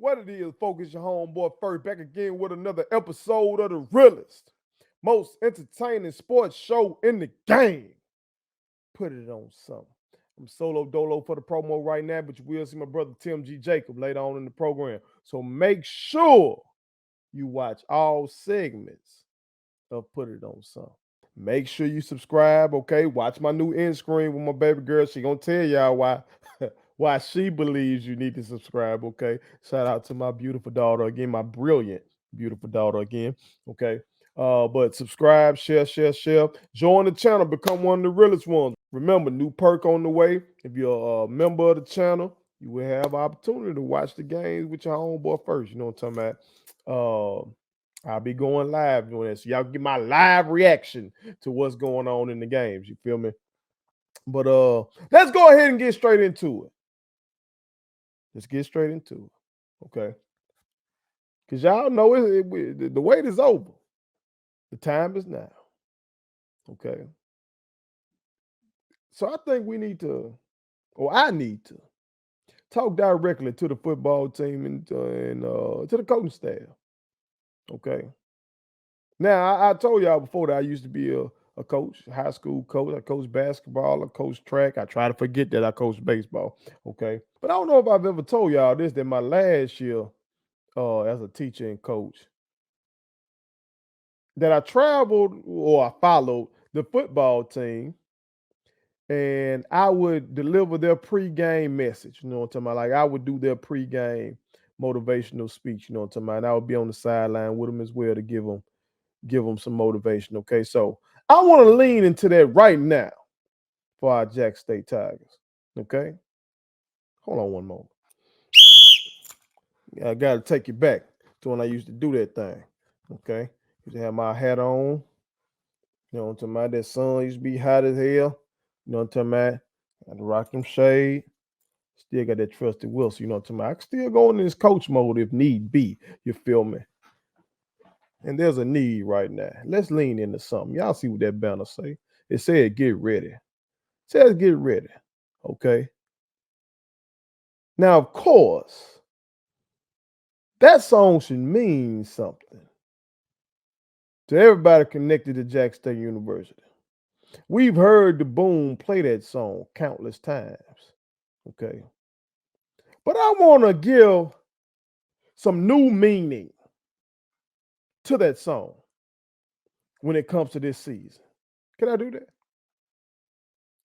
What it is, focus your homeboy first, back again with another episode of the realest, most entertaining sports show in the game. Put it on something. I'm solo dolo for the promo right now, but you will see my brother Tim G. Jacob later on in the program. So make sure you watch all segments of Put It On Something. Make sure you subscribe, okay? Watch my new end screen with my baby girl. She gonna tell y'all why she believes you need to subscribe, okay? Shout out to my beautiful daughter again, my brilliant, beautiful daughter again, okay? But subscribe, share. Join the channel, become one of the realest ones. Remember, new perk on the way. If you're a member of the channel, you will have opportunity to watch the games with your homeboy first. You know what I'm talking about? I'll be going live doing this. So y'all get my live reaction to what's going on in the games. You feel me? But let's go ahead and get straight into it. Let's get straight into it. Okay. Because y'all know the wait is over. The time is now. Okay. So I think we need to, or I need to, talk directly to the football team and to the coaching staff. Okay. Now, I told y'all before that I used to be a coach, high school coach. I coached basketball, I coached track. I try to forget that I coached baseball. Okay. But I don't know if I've ever told y'all this, that my last year as a teacher and coach, that I traveled or I followed the football team and I would deliver their pregame message. You know what I'm talking about? Like I would do their pregame motivational speech. You know what I'm talking about? And I would be on the sideline with them as well to give them some motivation. Okay, so I want to lean into that right now for our Jack State Tigers. Okay, hold on one moment. I got to take you back to when I used to do that thing. Okay, used to have my hat on. You know what I'm talking about? That sun used to be hot as hell. You know what I'm talking about? I had to rock them shade. Still got that trusted Wilson. You know what I'm talking about? I can still go in this coach mode if need be. You feel me? And there's a need right now. Let's lean into something. Y'all see what that banner say? It said get ready. It says get ready. Okay. Now, of course, that song should mean something to everybody connected to Jack State University. We've heard the Boom play that song countless times. Okay. But I want to give some new meaning to that song when it comes to this season. Can I do that?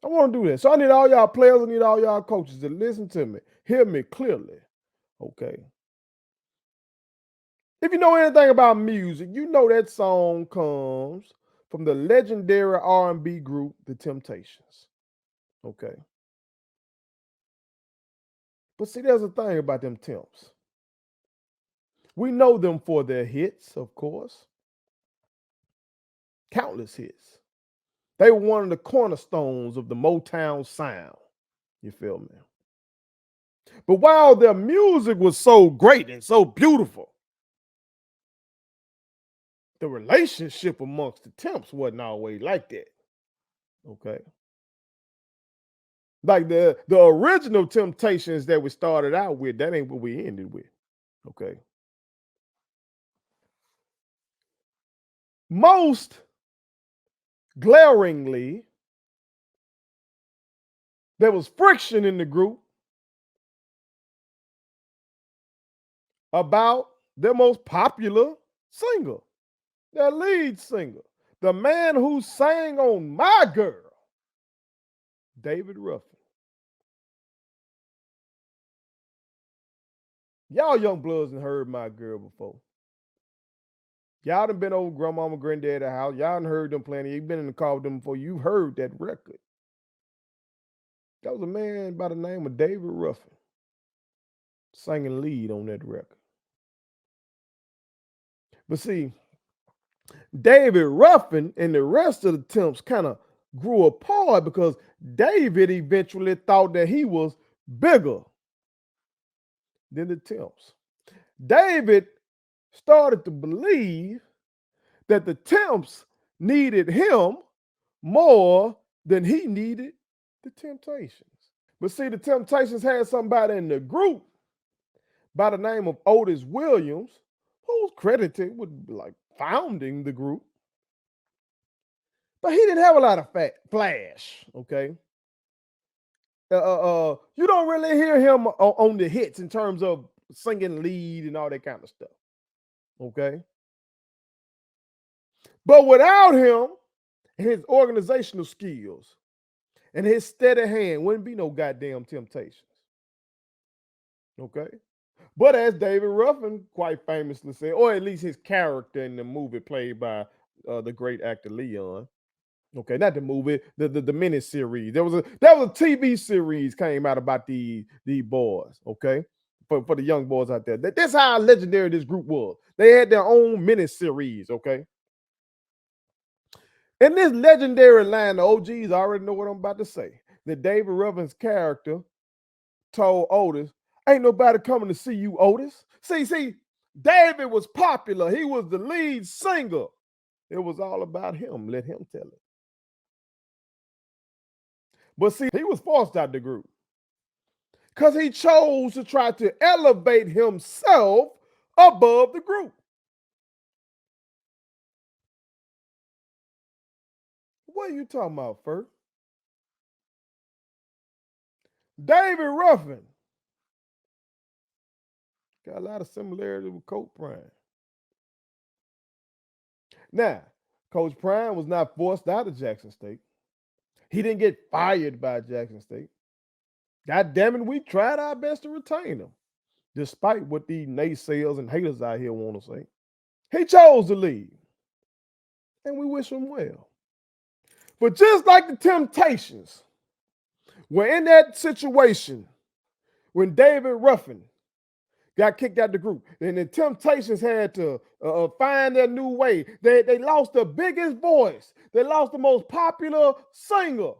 I want to do that. So I need all y'all players, I need all y'all coaches to listen to me, hear me clearly. Okay. If you know anything about music, you know that song comes from the legendary R&B group, The Temptations. Okay. But see, there's a thing about them Temps. We know them for their hits, of course. Countless hits. They were one of the cornerstones of the Motown sound. You feel me? But while their music was so great and so beautiful, the relationship amongst the Temps wasn't always like that. Okay. Like the original Temptations that we started out with, that ain't what we ended with. Okay. Most glaringly, there was friction in the group about their most popular singer, their lead singer, the man who sang on My Girl, David Ruffin. Y'all young bloods done heard My Girl before. Y'all done been over grandmama, granddad's house. Y'all done heard them playing. You've been in the car with them before. You've heard that record. That was a man by the name of David Ruffin singing lead on that record. But see, David Ruffin and the rest of the Temps kind of grew apart because David eventually thought that he was bigger than the Temps. David started to believe that the Temps needed him more than he needed the Temptations. But see, the Temptations had somebody in the group by the name of Otis Williams, who's credited with like founding the group. But he didn't have a lot of flash, okay? You don't really hear him on the hits in terms of singing lead and all that kind of stuff, okay? But without him, his organizational skills and his steady hand, wouldn't be no goddamn Temptations, okay? But as David Ruffin quite famously said, or at least his character in the movie played by the great actor Leon. Okay, not the movie, the mini series. There was a TV series came out about the boys. Okay, for the young boys out there. That's how legendary this group was. They had their own mini series. Okay, in this legendary line, the OGs already know what I'm about to say. That David Ruffin's character told Otis, "Ain't nobody coming to see you, Otis." See, David was popular. He was the lead singer. It was all about him. Let him tell it. But see, he was forced out the group because he chose to try to elevate himself above the group. What are you talking about, Ferg? David Ruffin got a lot of similarities with Coach Prime. Now, Coach Prime was not forced out of Jackson State. He didn't get fired by Jackson State. God damn it, we tried our best to retain him, despite what these naysayers and haters out here want to say. He chose to leave, and we wish him well. But just like the Temptations were in that situation when David Ruffin got kicked out the group, and the Temptations had to find their new way. They lost the biggest voice. They lost the most popular singer.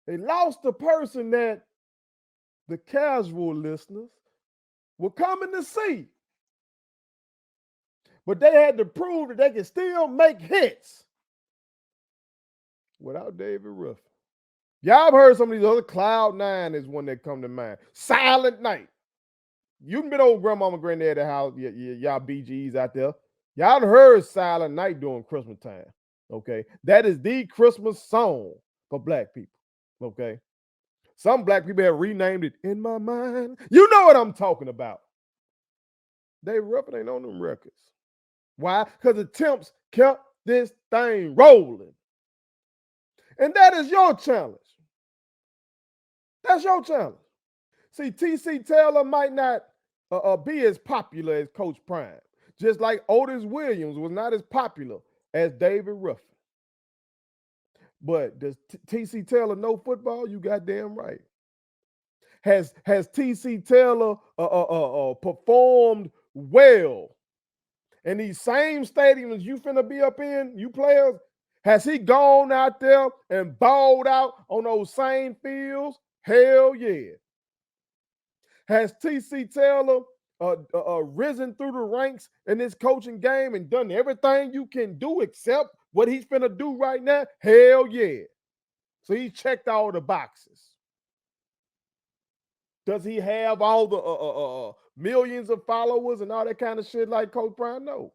They lost the person that the casual listeners were coming to see. But they had to prove that they could still make hits without David Ruffin. Y'all have heard some of these other Cloud9 is one that come to mind. Silent Night. You can been old grandmama, granddaddy house, y'all BGs out there. Y'all heard Silent Night during Christmas time. Okay. That is the Christmas song for black people. Okay. Some black people have renamed it In My Mind. You know what I'm talking about. David Ruffin ain't on them records. Why? Because the Temps kept this thing rolling. And that is your challenge. That's your challenge. See, TC Taylor might not be as popular as Coach Prime, just like Otis Williams was not as popular as David Ruffin. But does TC Taylor know football? You goddamn right. Has TC Taylor performed well in these same stadiums you finna be up in, you players? Has he gone out there and balled out on those same fields? Hell yeah. Has TC Taylor risen through the ranks in this coaching game and done everything you can do except what he's finna do right now? Hell yeah. So he checked all the boxes. Does he have all the millions of followers and all that kind of shit like Coach Prime? No.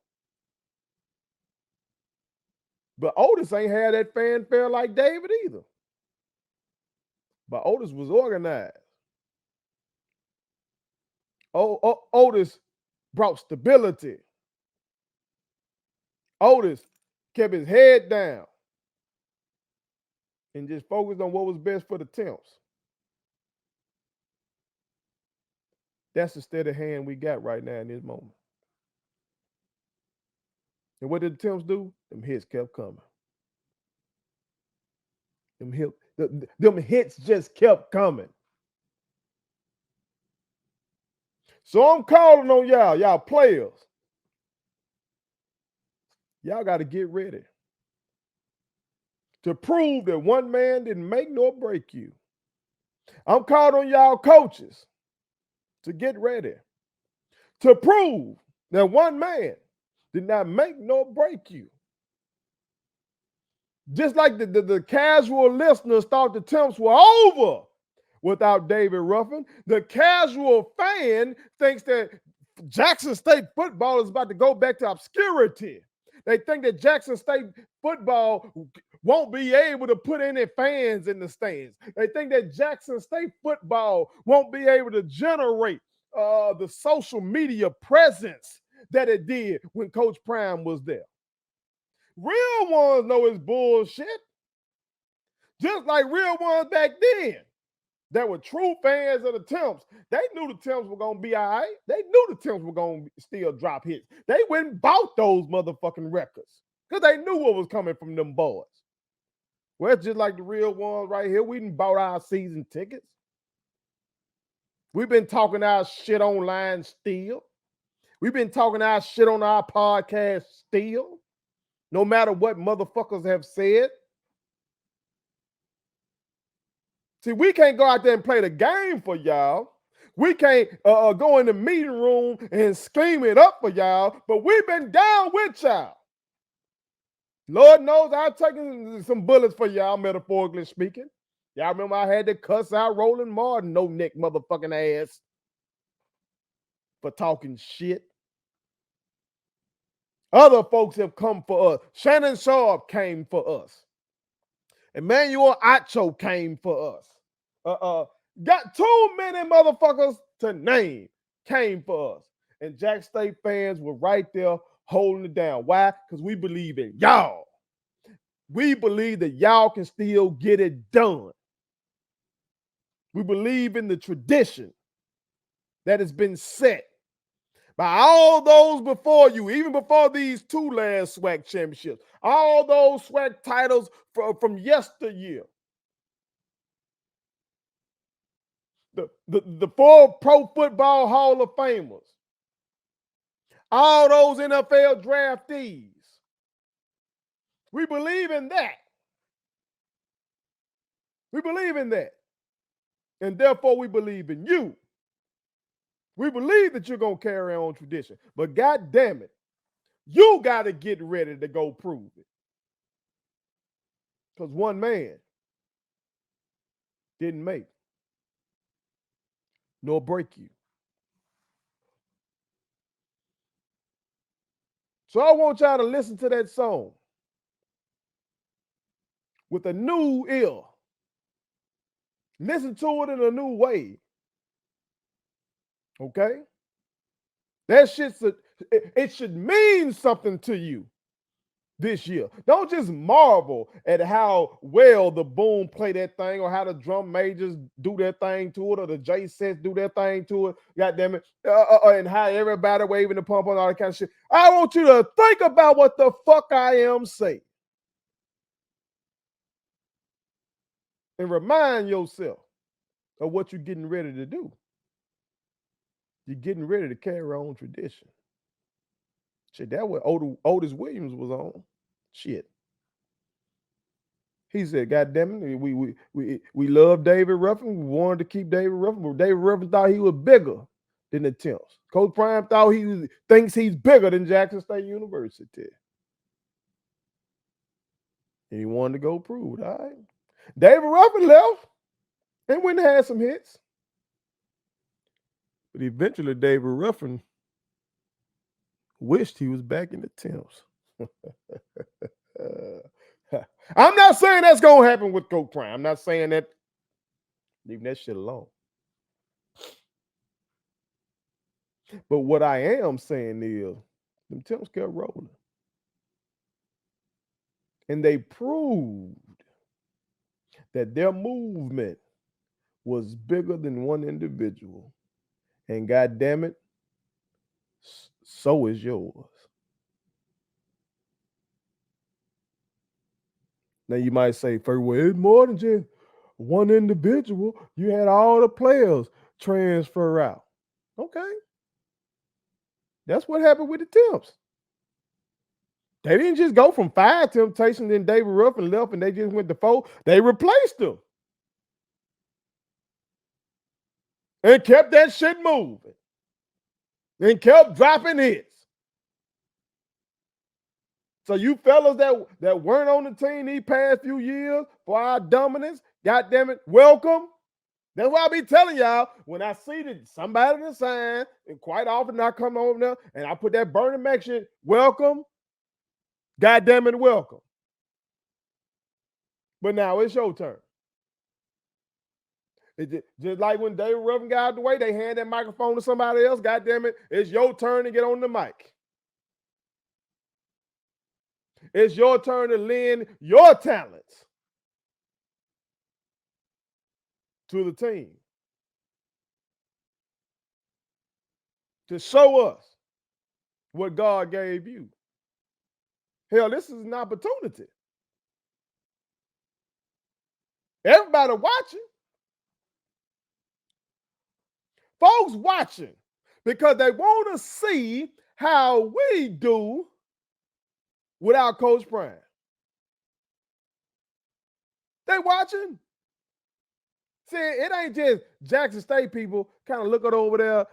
But Otis ain't had that fanfare like David either. But Otis was organized. Otis brought stability. Otis kept his head down and just focused on what was best for the Temps. That's the steady hand we got right now in this moment. And what did the Temps do? Them hits kept coming. Them hits just kept coming. So I'm calling on y'all players. Y'all got to get ready to prove that one man didn't make nor break you. I'm calling on y'all coaches to get ready to prove that one man did not make nor break you. Just like the casual listeners thought the Temps were over without David Ruffin. The casual fan thinks that Jackson State football is about to go back to obscurity. They think that Jackson State football won't be able to put any fans in the stands. They think that Jackson State football won't be able to generate the social media presence that it did when Coach Prime was there. Real ones know it's bullshit. Just like real ones back then that were true fans of the Temps. They knew the Temps were going to be all right. They knew the Temps were going to still drop hits. They went and bought those motherfucking records because they knew what was coming from them boys. Well, it's just like the real ones right here. We done bought our season tickets. We've been talking our shit online still. We've been talking our shit on our podcast still. No matter what motherfuckers have said. See, we can't go out there and play the game for y'all. We can't go in the meeting room and scream it up for y'all, but we've been down with y'all. Lord knows I've taken some bullets for y'all, metaphorically speaking. Y'all remember I had to cuss out Roland Martin, no neck motherfucking ass, for talking shit. Other folks have come for us. Shannon Sharp came for us. Emmanuel Acho came for us. Got too many motherfuckers to name came for us. And Jack State fans were right there holding it down. Why? Because we believe in y'all. We believe that y'all can still get it done. We believe in the tradition that has been set by all those before you, even before these two last SWAC championships, all those SWAC titles from yesteryear. The 4 Pro Football Hall of Famers, all those NFL draftees. We believe in that. We believe in that. And therefore, we believe in you. We believe that you're going to carry on tradition. But God damn it, you got to get ready to go prove it. Because one man didn't make nor break you. So I want y'all to listen to that song with a new ear. Listen to it in a new way. Okay? That shit should mean something to you this year. Don't just marvel at how well the boom play that thing, or how the drum majors do their thing to it, or the J sets do their thing to it. God damn it. And how everybody waving the pump on all that kind of shit. I want you to think about what the fuck I am saying. And remind yourself of what you're getting ready to do. You're getting ready to carry on tradition. Shit, that what Otis Williams was on. Shit. He said, God damn it, we love David Ruffin. We wanted to keep David Ruffin, but David Ruffin thought he was bigger than the Temps. Coach Prime thought thinks he's bigger than Jackson State University. And he wanted to go prove it, all right? David Ruffin left and went and had some hits. But eventually, David Ruffin wished he was back in the Temps. I'm not saying that's going to happen with Coach Prime. I'm not saying that. Leave that shit alone. But what I am saying is, them Temps kept rolling. And they proved that their movement was bigger than one individual. And God damn it, so is yours. Now you might say, well, it's more than just one individual. You had all the players transfer out. Okay. That's what happened with the Temps. They didn't just go from 5 Temptations, then David Ruffin left and they just went to 4. They replaced them. And kept that shit moving. And kept dropping hits. So you fellas that weren't on the team these past few years for our dominance, goddamn it, welcome. That's why I be telling y'all, when I see that somebody in the sign, and quite often I come over there and I put that burning Mac shit, welcome, goddamn it, welcome. But now it's your turn. Just like when David Ruffin got out the way, they hand that microphone to somebody else. Goddamn it, it's your turn to get on the mic. It's your turn to lend your talents to the team to show us what God gave you. Hell, this is an opportunity. Everybody watching. Folks watching because they want to see how we do without Coach Prime. They watching. See, it ain't just Jackson State people kind of looking over there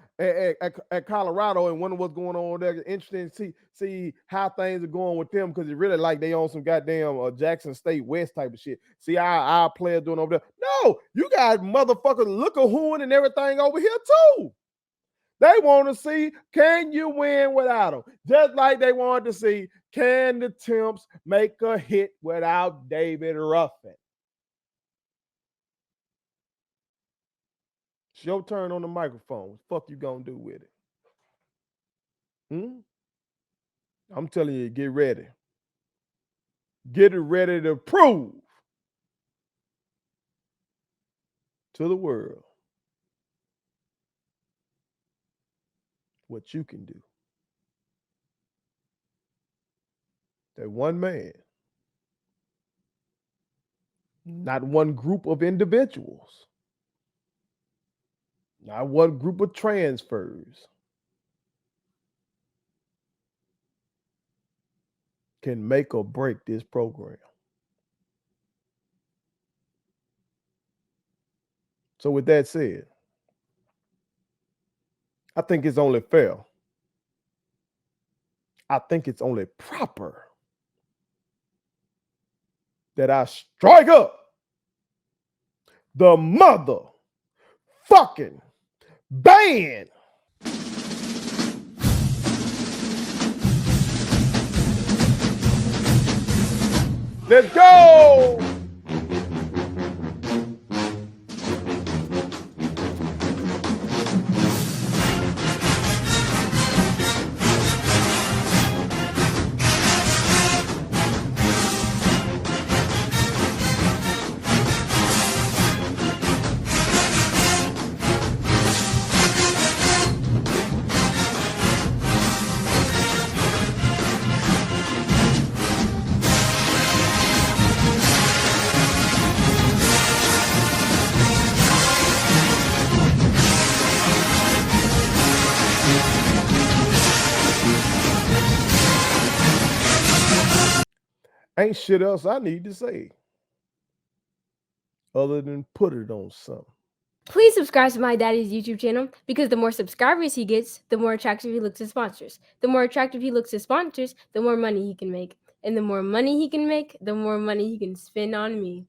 at Colorado and wonder what's going on there. Interesting to see how things are going with them because it really like they on some goddamn Jackson State West type of shit. See our players doing over there. No, you got motherfuckers look-a-hooing and everything over here too. They want to see, can you win without them? Just like they wanted to see, can the Temps make a hit without David Ruffin? It's your turn on the microphone. What the fuck you gonna do with it? I'm telling you, get ready. Get ready to prove to the world what you can do. That one man, not one group of individuals, not one group of transfers can make or break this program. So with that said, I think it's only fair. I think it's only proper that I strike up the motherfucking band. Let's go. Ain't shit else I need to say other than put it on something. Please subscribe to my daddy's YouTube channel because the more subscribers he gets, the more attractive he looks to sponsors. The more attractive he looks to sponsors, the more money he can make. And the more money he can make, the more money he can spend on me.